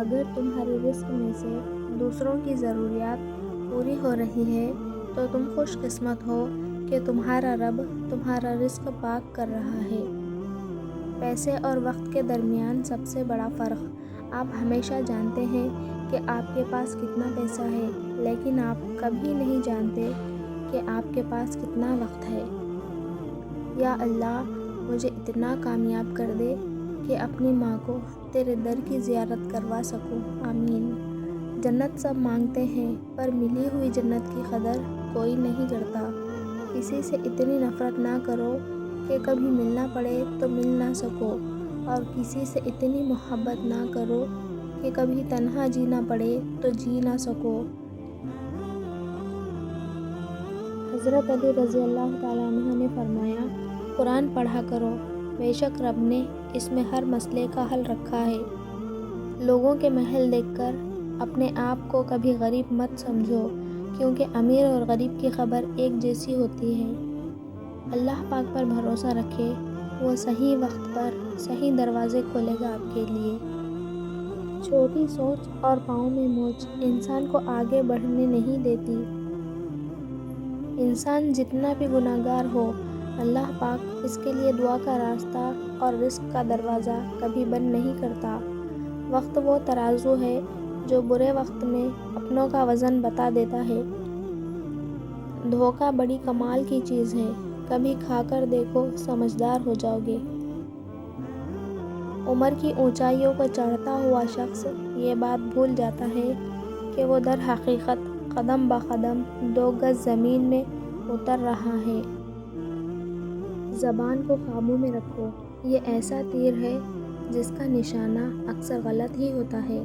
اگر تمہارے رزق میں سے دوسروں کی ضروریات پوری ہو رہی ہے تو تم خوش قسمت ہو کہ تمہارا رب تمہارا رزق پاک کر رہا ہے۔ پیسے اور وقت کے درمیان سب سے بڑا فرق، آپ ہمیشہ جانتے ہیں کہ آپ کے پاس کتنا پیسہ ہے، لیکن آپ کبھی نہیں جانتے کہ آپ کے پاس کتنا وقت ہے۔ یا اللہ، مجھے اتنا کامیاب کر دے کہ اپنی ماں کو تیرے در کی زیارت کروا سکوں، آمین۔ جنت سب مانگتے ہیں پر ملی ہوئی جنت کی قدر کوئی نہیں کرتا۔ کسی سے اتنی نفرت نہ کرو کہ کبھی ملنا پڑے تو مل نہ سکو، اور کسی سے اتنی محبت نہ کرو کہ کبھی تنہا جینا پڑے تو جی نہ سکو۔ حضرت علی رضی اللہ تعالیٰ عنہ نے فرمایا، قرآن پڑھا کرو، بے شک رب نے اس میں ہر مسئلے کا حل رکھا ہے۔ لوگوں کے محل دیکھ کر اپنے آپ کو کبھی غریب مت سمجھو، کیونکہ امیر اور غریب کی خبر ایک جیسی ہوتی ہے۔ اللہ پاک پر بھروسہ رکھے، وہ صحیح وقت پر صحیح دروازے کھولے گا آپ کے لیے۔ چھوٹی سوچ اور پاؤں میں موچ انسان کو آگے بڑھنے نہیں دیتی۔ انسان جتنا بھی گناہگار ہو، اللہ پاک اس کے لیے دعا کا راستہ اور رزق کا دروازہ کبھی بند نہیں کرتا۔ وقت وہ ترازو ہے جو برے وقت میں اپنوں کا وزن بتا دیتا ہے۔ دھوکہ بڑی کمال کی چیز ہے، کبھی کھا کر دیکھو، سمجھدار ہو جاؤ گے۔ عمر کی اونچائیوں کو چڑھتا ہوا شخص یہ بات بھول جاتا ہے کہ وہ در حقیقت قدم بہ قدم 2 گز زمین میں اتر رہا ہے۔ زبان کو قابو میں رکھو، یہ ایسا تیر ہے جس کا نشانہ اکثر غلط ہی ہوتا ہے۔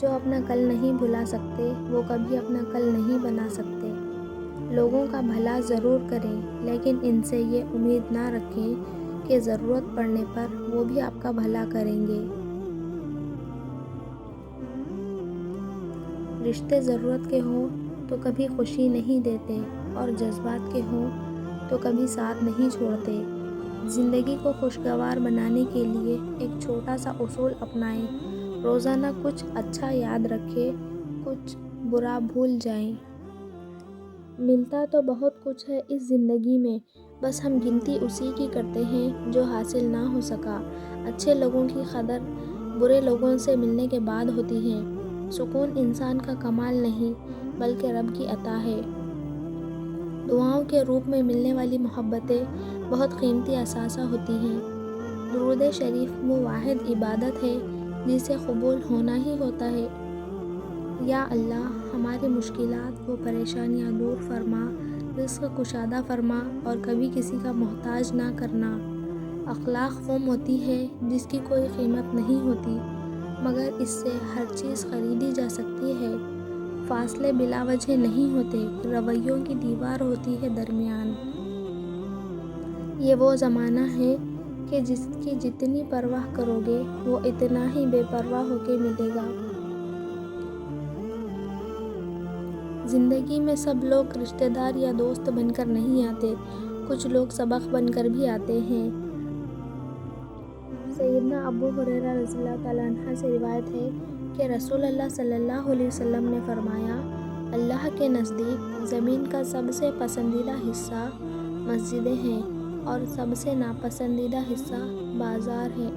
جو اپنا کل نہیں بھلا سکتے وہ کبھی اپنا کل نہیں بنا سکتے۔ لوگوں کا بھلا ضرور کریں، لیکن ان سے یہ امید نہ رکھیں کہ ضرورت پڑنے پر وہ بھی آپ کا بھلا کریں گے۔ رشتے ضرورت کے ہوں تو کبھی خوشی نہیں دیتے، اور جذبات کے ہوں تو کبھی ساتھ نہیں چھوڑتے۔ زندگی کو خوشگوار بنانے کے لیے ایک چھوٹا سا اصول اپنائیں، روزانہ کچھ اچھا یاد رکھیں، کچھ برا بھول جائیں۔ ملتا تو بہت کچھ ہے اس زندگی میں، بس ہم گنتی اسی کی کرتے ہیں جو حاصل نہ ہو سکا۔ اچھے لوگوں کی قدر برے لوگوں سے ملنے کے بعد ہوتی ہے۔ سکون انسان کا کمال نہیں بلکہ رب کی عطا ہے۔ دعاؤں کے روپ میں ملنے والی محبتیں بہت قیمتی اثاثہ ہوتی ہیں۔ درود شریف وہ واحد عبادت ہے جسے قبول ہونا ہی ہوتا ہے۔ یا اللہ، ہماری مشکلات و پریشانیاں دور فرما، رزق کشادہ فرما، اور کبھی کسی کا محتاج نہ کرنا۔ اخلاق وہ موتی ہے جس کی کوئی قیمت نہیں ہوتی، مگر اس سے ہر چیز خریدی جا سکتی ہے۔ فاصلے بلا وجہ نہیں ہوتے، رویوں کی دیوار ہوتی ہے درمیان۔ یہ وہ زمانہ ہے کہ جس کی جتنی پرواہ کرو گے وہ اتنا ہی بے پرواہ ہو کے ملے گا۔ زندگی میں سب لوگ رشتہ دار یا دوست بن کر نہیں آتے، کچھ لوگ سبق بن کر بھی آتے ہیں۔ سیدنا ابو ہریرہ رضی اللہ تعالیٰ عنہ سے روایت ہے کہ رسول اللہ صلی اللہ علیہ وسلم نے فرمایا، اللہ کے نزدیک زمین کا سب سے پسندیدہ حصہ مسجدیں ہیں، اور سب سے ناپسندیدہ حصہ بازار ہے۔